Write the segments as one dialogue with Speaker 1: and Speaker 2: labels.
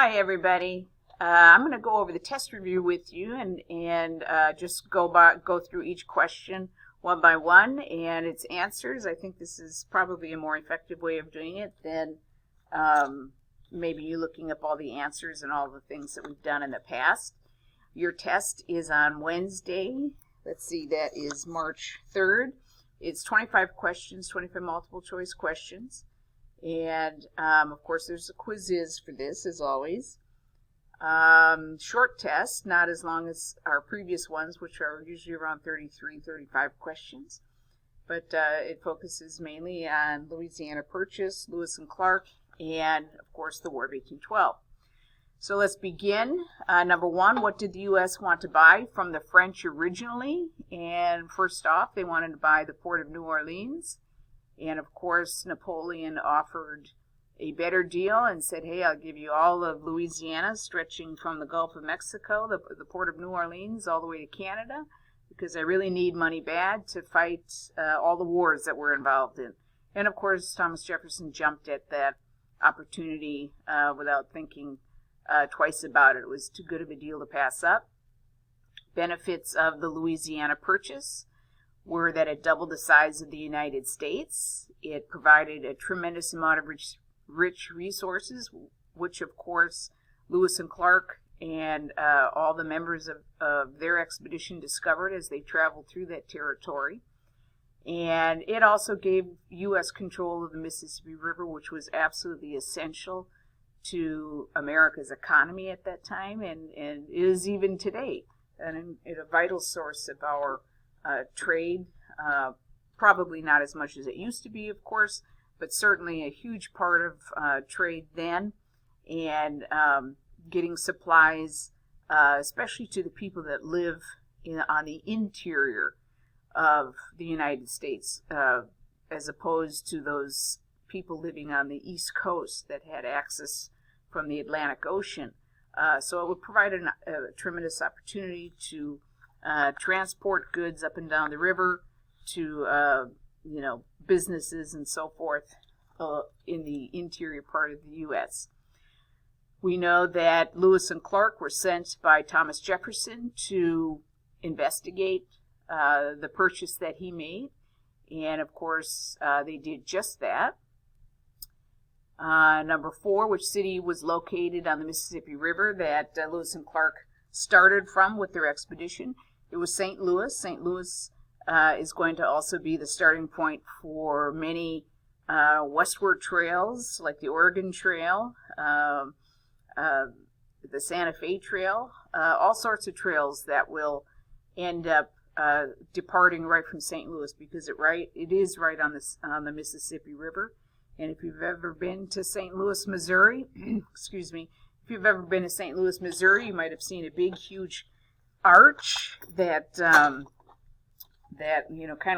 Speaker 1: Hi, everybody. I'm going to go over the test review with you and just go through each question one by one and its answers. I think this is probably a more effective way of doing it than maybe you looking up all the answers and all the things that we've done in the past. Your test is on Wednesday. Let's see, that is March 3rd. It's 25 questions, 25 multiple choice questions. And, of course, there's a quiz for this, as always. Short test, not as long as our previous ones, which are usually around 33, 35 questions. But it focuses mainly on Louisiana Purchase, Lewis and Clark, and, of course, the War of 1812. So let's begin. Number one, what did the U.S. want to buy from the French originally? And first off, they wanted to buy the port of New Orleans. And, of course, Napoleon offered a better deal and said, hey, I'll give you all of Louisiana, stretching from the Gulf of Mexico, the port of New Orleans, all the way to Canada, because I really need money bad to fight all the wars that we're involved in. And, of course, Thomas Jefferson jumped at that opportunity without thinking twice about it. It was too good of a deal to pass up. Benefits of the Louisiana Purchase were that it doubled the size of the United States. It provided a tremendous amount of rich resources, which, of course, Lewis and Clark and all the members of their expedition discovered as they traveled through that territory. And it also gave U.S. control of the Mississippi River, which was absolutely essential to America's economy at that time and is even today, and a vital source of our trade, probably not as much as it used to be, of course, but certainly a huge part of trade then, and getting supplies, especially to the people that live on the interior of the United States, as opposed to those people living on the East Coast that had access from the Atlantic Ocean. So it would provide a tremendous opportunity to transport goods up and down the river to, businesses and so forth in the interior part of the U.S. We know that Lewis and Clark were sent by Thomas Jefferson to investigate the purchase that he made, and of course they did just that. Number 4, which city was located on the Mississippi River that Lewis and Clark started from with their expedition? It was St. Louis. St. Louis is going to also be the starting point for many westward trails, like the Oregon Trail, the Santa Fe Trail, all sorts of trails that will end up departing right from St. Louis, because it is right on the Mississippi River. And if you've ever been to St. Louis, Missouri, excuse me, if you've ever been to St. Louis, Missouri, you might have seen a big, huge arch that kind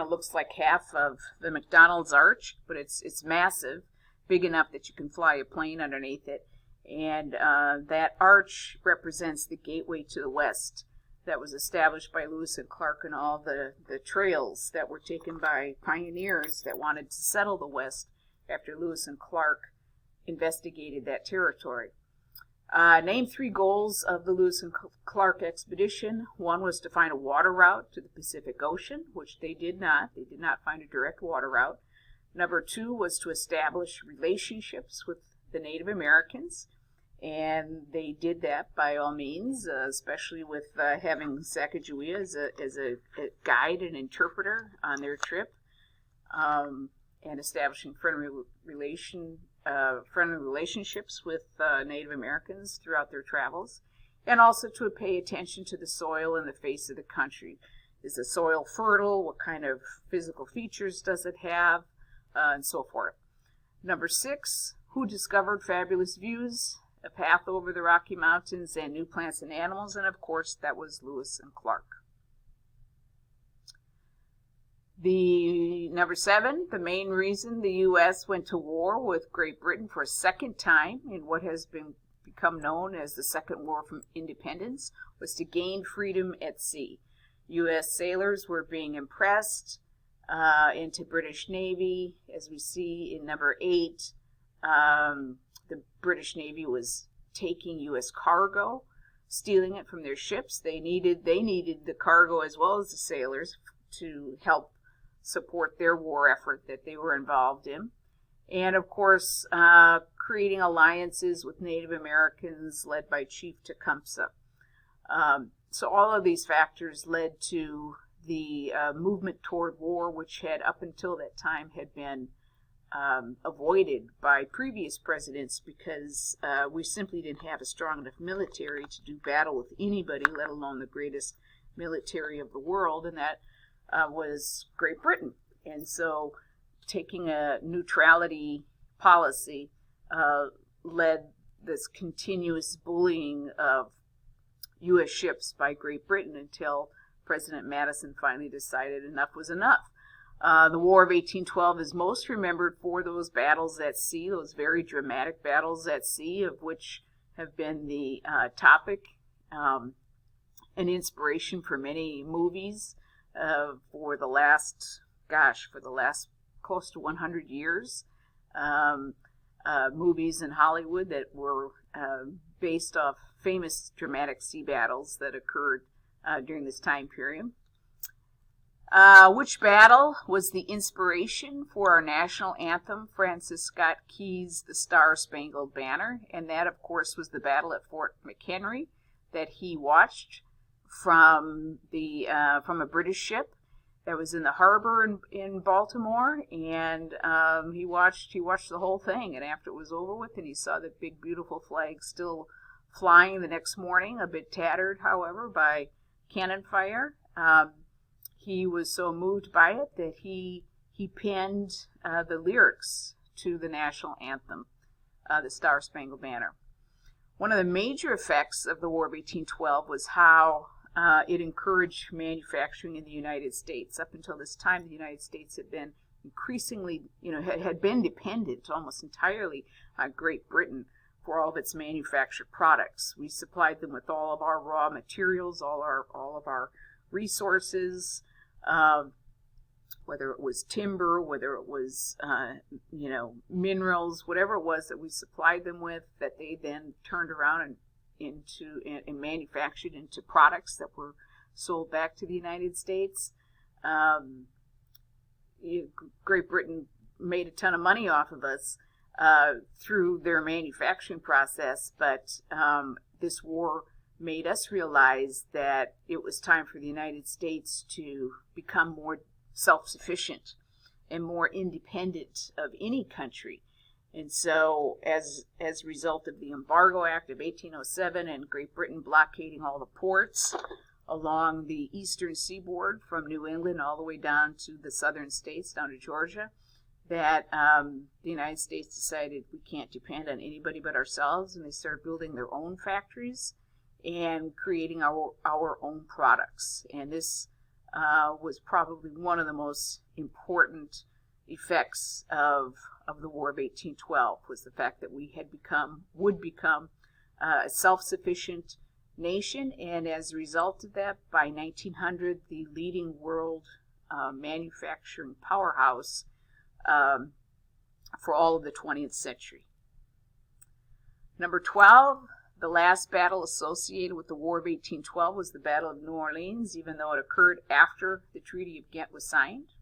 Speaker 1: of looks like half of the McDonald's arch, but it's massive, big enough that you can fly a plane underneath it. And that arch represents the gateway to the West that was established by Lewis and Clark, and all the trails that were taken by pioneers that wanted to settle the West after Lewis and Clark investigated that territory. Name 3 goals of the Lewis and Clark expedition. 1 was to find a water route to the Pacific Ocean, which they did not. They did not find a direct water route. Number 2 was to establish relationships with the Native Americans, and they did that by all means, especially with having Sacagawea as a guide and interpreter on their trip, and establishing friendly relationships with Native Americans throughout their travels, and also to pay attention to the soil and the face of the country. Is the soil fertile? What kind of physical features does it have? And so forth. Number 6, who discovered fabulous views, a path over the Rocky Mountains, and new plants and animals? And of course, that was Lewis and Clark. Number 7, the main reason the U.S. went to war with Great Britain for a second time in what has become known as the Second War from Independence was to gain freedom at sea. U.S. sailors were being impressed into British Navy. As we see in number 8, the British Navy was taking U.S. cargo, stealing it from their ships. They needed the cargo as well as the sailors to help support their war effort that they were involved in. And of course, creating alliances with Native Americans led by Chief Tecumseh. So all of these factors led to the movement toward war, which had up until that time had been avoided by previous presidents because we simply didn't have a strong enough military to do battle with anybody, let alone the greatest military of the world, and that was Great Britain. And so taking a neutrality policy led this continuous bullying of U.S. ships by Great Britain until President Madison finally decided enough was enough. The War of 1812 is most remembered for those battles at sea, those very dramatic battles at sea, of which have been the topic and inspiration for many movies for the last close to 100 years. Movies in Hollywood that were based off famous dramatic sea battles that occurred during this time period. Which battle was the inspiration for our national anthem, Francis Scott Key's The Star-Spangled Banner? And that, of course, was the battle at Fort McHenry that he watched from a British ship that was in the harbor in Baltimore, and he watched the whole thing. And after it was over with, and he saw the big, beautiful flag still flying the next morning, a bit tattered, however, by cannon fire. He was so moved by it that he penned the lyrics to the national anthem, the Star-Spangled Banner. One of the major effects of the War of 1812 was how it encouraged manufacturing in the United States. Up until this time, the United States had been increasingly, had been dependent almost entirely on Great Britain for all of its manufactured products. We supplied them with all of our raw materials, all of our resources, whether it was timber, whether it was minerals, whatever it was that we supplied them with, that they then turned around and manufactured into products that were sold back to the United States. Great Britain made a ton of money off of us through their manufacturing process, but this war made us realize that it was time for the United States to become more self-sufficient and more independent of any country. And so as a result of the Embargo Act of 1807 and Great Britain blockading all the ports along the eastern seaboard from New England all the way down to the southern states, down to Georgia, that the United States decided we can't depend on anybody but ourselves, and they started building their own factories and creating our own products. And this was probably one of the most important effects of the War of 1812, was the fact that we would become a self-sufficient nation, and as a result of that, by 1900, the leading world manufacturing powerhouse for all of the 20th century. Number 12, the last battle associated with the War of 1812 was the Battle of New Orleans, even though it occurred after the Treaty of Ghent was signed.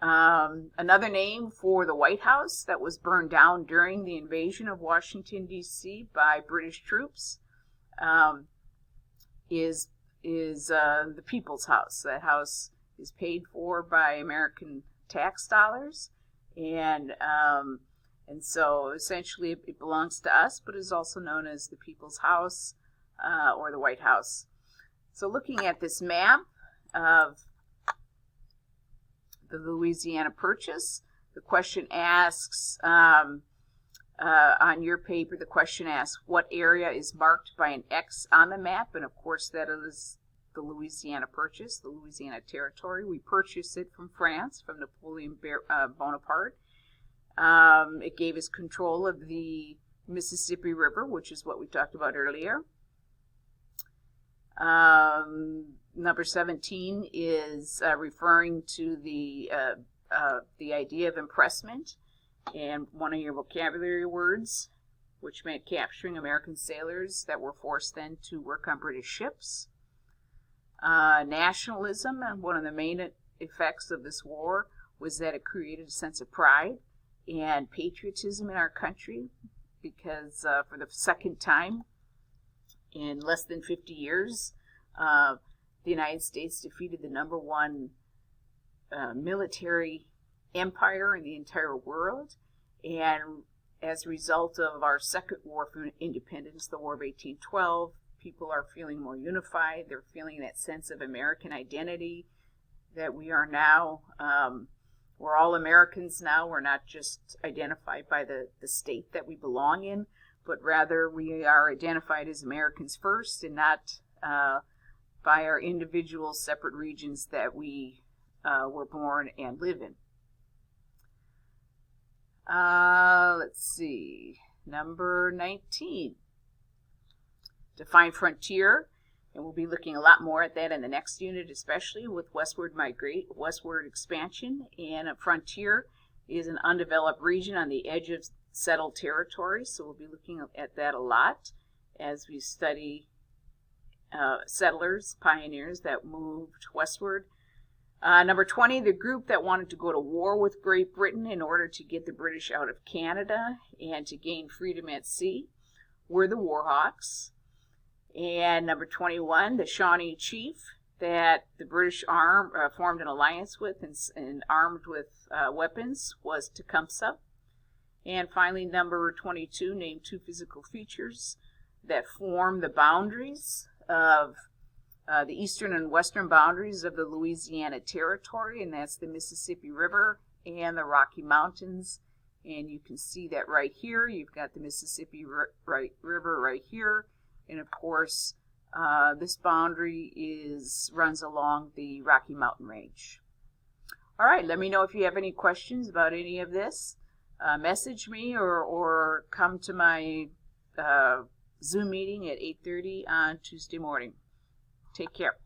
Speaker 1: Another name for the White House that was burned down during the invasion of Washington, D.C. by British troops is the People's House. That house is paid for by American tax dollars, and so essentially it belongs to us, but is also known as the People's House or the White House. So looking at this map of the Louisiana Purchase, the question asks, on your paper, the question asks, what area is marked by an X on the map? And of course that is the Louisiana Purchase, the Louisiana Territory. We purchased it from France, from Napoleon Bonaparte. It gave us control of the Mississippi River, which is what we talked about earlier. Number 17 is referring to the idea of impressment, and one of your vocabulary words which meant capturing American sailors that were forced then to work on British ships. Nationalism, and one of the main effects of this war was that it created a sense of pride and patriotism in our country, because for the second time in less than 50 years, the United States defeated the number one military empire in the entire world. And as a result of our second war for independence, the War of 1812, people are feeling more unified. They're feeling that sense of American identity, that we are now, we're all Americans now. We're not just identified by the state that we belong in, but rather we are identified as Americans first, and not by our individual separate regions that we were born and live in. Let's see, number 19. Define frontier, and we'll be looking a lot more at that in the next unit, especially with westward expansion. And a frontier is an undeveloped region on the edge of settled territory, so we'll be looking at that a lot as we study settlers, pioneers that moved westward. Number 20, the group that wanted to go to war with Great Britain in order to get the British out of Canada and to gain freedom at sea were the Warhawks. And number 21, the Shawnee Chief that the British formed an alliance with and armed with weapons was Tecumseh. And finally, number 22, name two physical features that form the boundaries of the eastern and western boundaries of the Louisiana Territory, and that's the Mississippi River and the Rocky Mountains. And you can see that right here. You've got the Mississippi River right here. And of course, this boundary runs along the Rocky Mountain Range. All right, let me know if you have any questions about any of this. Message me or come to my Zoom meeting at 8:30 on Tuesday morning. Take care.